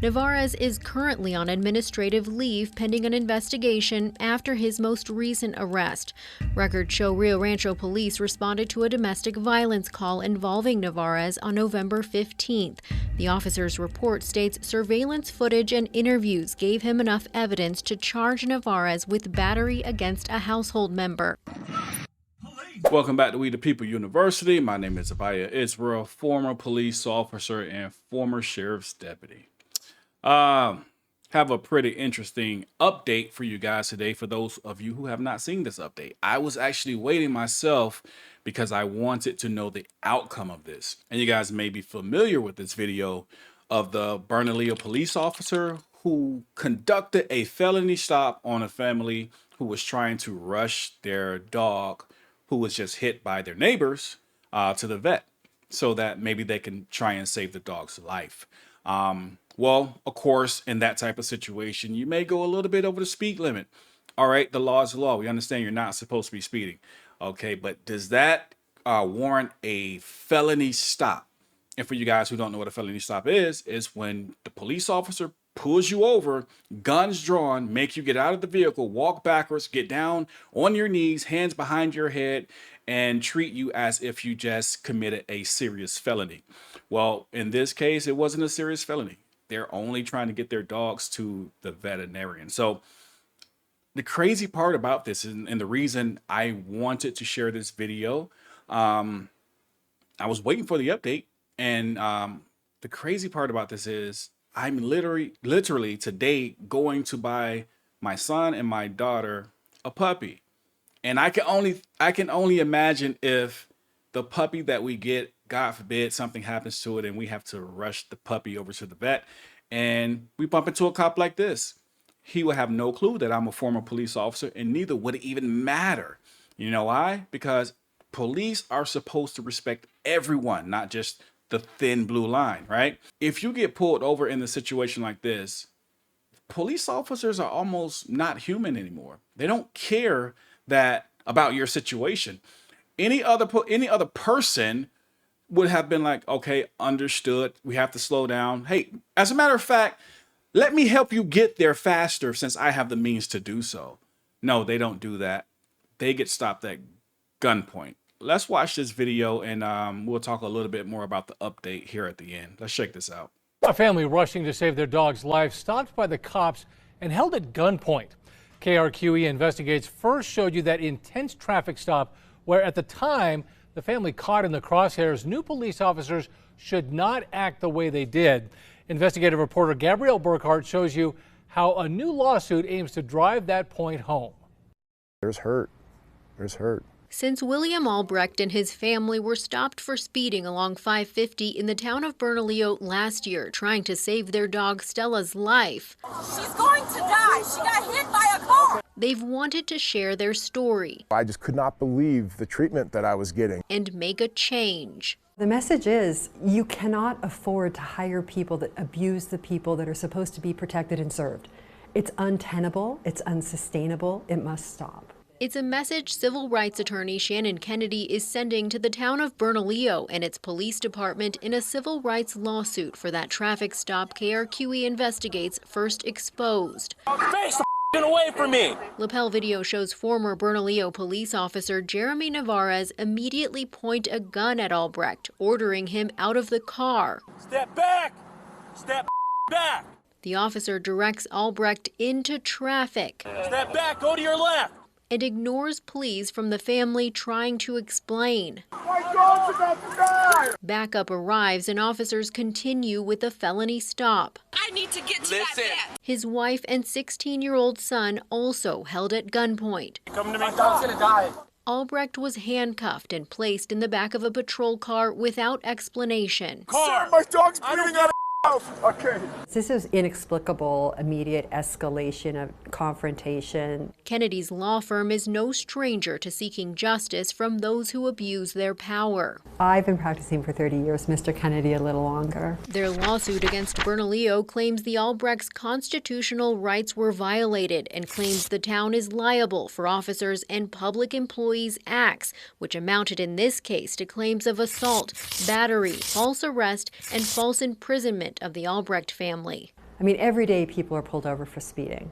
Navarez is currently on administrative leave pending an investigation after his most recent arrest. Records show Rio Rancho police responded to a domestic violence call involving Navarez on November 15th. The officer's report states surveillance footage and interviews gave him enough evidence to charge Navarez with battery against a household member. Welcome back to We the People University. My name is Abiyah Israel, former police officer and former sheriff's deputy. Have a pretty interesting update for you guys today. For those of you who have not seen this update, I was actually waiting myself because I wanted to know the outcome of this. And you guys may be familiar with this video of the Bernalillo police officer who conducted a felony stop on a family who was trying to rush their dog, who was just hit by their neighbors, to the vet so that maybe they can try and save the dog's life. Well, of course, in that type of situation, you may go a little bit over the speed limit. All right, the law is the law. We understand you're not supposed to be speeding. Okay, but does that warrant a felony stop? And for you guys who don't know what a felony stop is when the police officer pulls you over, guns drawn, make you get out of the vehicle, walk backwards, get down on your knees, hands behind your head, and treat you as if you just committed a serious felony. Well, in this case, it wasn't a serious felony. They're only trying to get their dogs to the veterinarian. So the crazy part about this, and the reason I wanted to share this video, I was waiting for the update. And the crazy part about this is I'm literally today going to buy my son and my daughter a puppy. And I can only imagine if the puppy that we get, God forbid, something happens to it and we have to rush the puppy over to the vet and we bump into a cop like this. He would have no clue that I'm a former police officer, and neither would it even matter. You know why? Because police are supposed to respect everyone, not just the thin blue line, right? If you get pulled over in a situation like this, police officers are almost not human anymore. They don't care about your situation. Any other person would have been like, okay, understood. We have to slow down. Hey, as a matter of fact, let me help you get there faster since I have the means to do so. No, they don't do that. They get stopped at gunpoint. Let's watch this video and we'll talk a little bit more about the update here at the end. Let's check this out. A family rushing to save their dog's life stopped by the cops and held at gunpoint. KRQE Investigates first showed you that intense traffic stop where at the time the family caught in the crosshairs knew police officers should not act the way they did. Investigative reporter Gabrielle Burkhart shows you how a new lawsuit aims to drive that point home. There's hurt. Since William Albrecht and his family were stopped for speeding along 550 in the town of Bernalillo last year, trying to save their dog Stella's life. She's going to die. She got hit by a car. They've wanted to share their story. I just could not believe the treatment that I was getting. And make a change. The message is you cannot afford to hire people that abuse the people that are supposed to be protected and served. It's untenable. It's unsustainable. It must stop. It's a message civil rights attorney Shannon Kennedy is sending to the town of Bernalillo and its police department in a civil rights lawsuit for that traffic stop KRQE Investigates first exposed. Face the away from me. Lapel video shows former Bernalillo police officer Jeremy Navarez immediately point a gun at Albrecht, ordering him out of the car. Step back. Step back. The officer directs Albrecht into traffic. Step back. Go to your left. And ignores pleas from the family trying to explain. My dog's about to die. Backup arrives and officers continue with the felony stop. I need to get to that vet. His wife and 16-year-old son also held at gunpoint. Come to me. My dog's gonna die. Albrecht was handcuffed and placed in the back of a patrol car without explanation. Car. My dog's bleeding out of okay. This is inexplicable, immediate escalation of confrontation. Kennedy's law firm is no stranger to seeking justice from those who abuse their power. I've been practicing for 30 years, Mr. Kennedy a little longer. Their lawsuit against Bernalillo claims the Albrechts' constitutional rights were violated and claims the town is liable for officers and public employees' acts, which amounted in this case to claims of assault, battery, false arrest, and false imprisonment of the Albrecht family. I mean, every day people are pulled over for speeding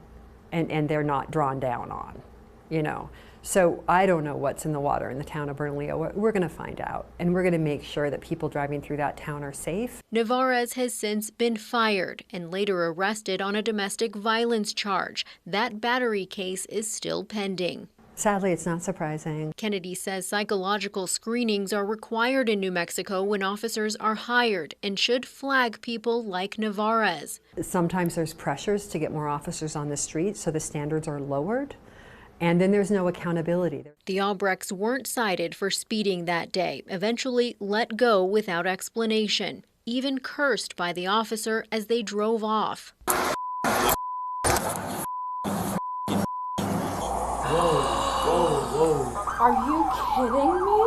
and they're not drawn down on, you know. So I don't know what's in the water in the town of Bernalillo. We're going to find out, and we're going to make sure that people driving through that town are safe. Navarez has since been fired and later arrested on a domestic violence charge. That battery case is still pending. Sadly, it's not surprising. Kennedy says psychological screenings are required in New Mexico when officers are hired and should flag people like Navarez. Sometimes there's pressures to get more officers on the street, so the standards are lowered. And then there's no accountability. The Albrechts weren't cited for speeding that day, eventually let go without explanation, even cursed by the officer as they drove off. Are you kidding me?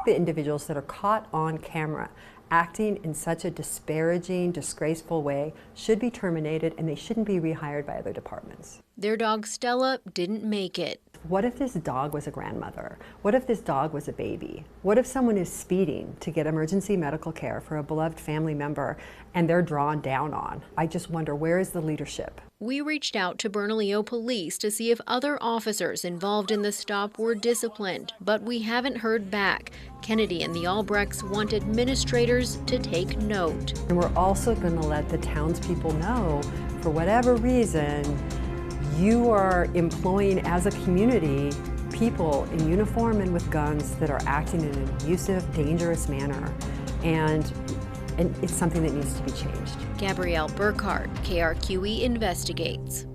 The individuals that are caught on camera acting in such a disparaging, disgraceful way should be terminated, and they shouldn't be rehired by other departments. Their dog Stella didn't make it. What if this dog was a grandmother? What if this dog was a baby? What if someone is speeding to get emergency medical care for a beloved family member and they're drawn down on? I just wonder, where is the leadership? We reached out to Bernalillo police to see if other officers involved in the stop were disciplined, but we haven't heard back. Kennedy and the Albrechts want administrators to take note. And we're also going to let the townspeople know, for whatever reason, you are employing as a community people in uniform and with guns that are acting in an abusive, dangerous manner. And it's something that needs to be changed. Gabrielle Burkhart, KRQE Investigates.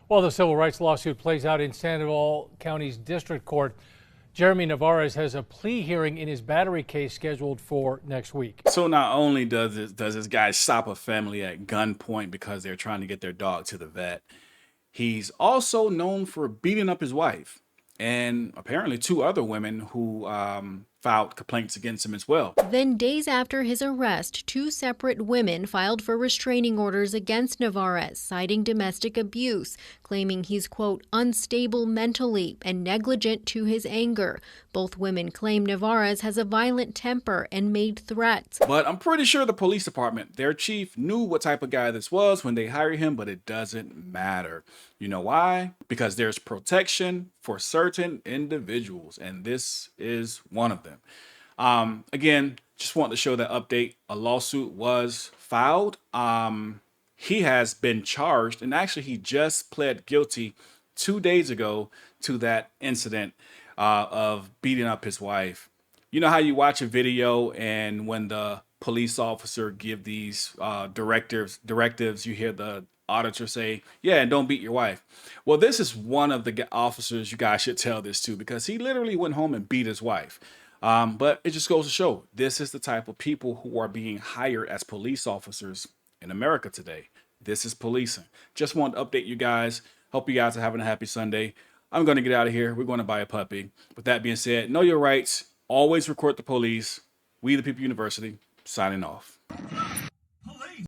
While the civil rights lawsuit plays out in Sandoval County's district court, Jeremy Navarez has a plea hearing in his battery case scheduled for next week. So not only does this guy stop a family at gunpoint because they're trying to get their dog to the vet, he's also known for beating up his wife and apparently 2 other women who filed complaints against him as well. Then days after his arrest, 2 separate women filed for restraining orders against Navarez, citing domestic abuse, claiming he's, quote, unstable mentally and negligent to his anger. Both women claim Navarez has a violent temper and made threats. But I'm pretty sure the police department, their chief, knew what type of guy this was when they hired him, but it doesn't matter. You know why? Because there's protection for certain individuals, and this is one of them. Again, just want to show that update. A lawsuit was filed. He has been charged, and actually he just pled guilty 2 days ago to that incident of beating up his wife. You know how you watch a video and when the police officer give these directives, you hear the auditor say, yeah, and don't beat your wife. Well, this is one of the officers you guys should tell this to, because he literally went home and beat his wife. But it just goes to show, this is the type of people who are being hired as police officers in America today. This is policing. Just want to update you guys. Hope you guys are having a happy Sunday. I'm going to get out of here. We're going to buy a puppy. With that being said, know your rights. Always report the police. We the People University, signing off.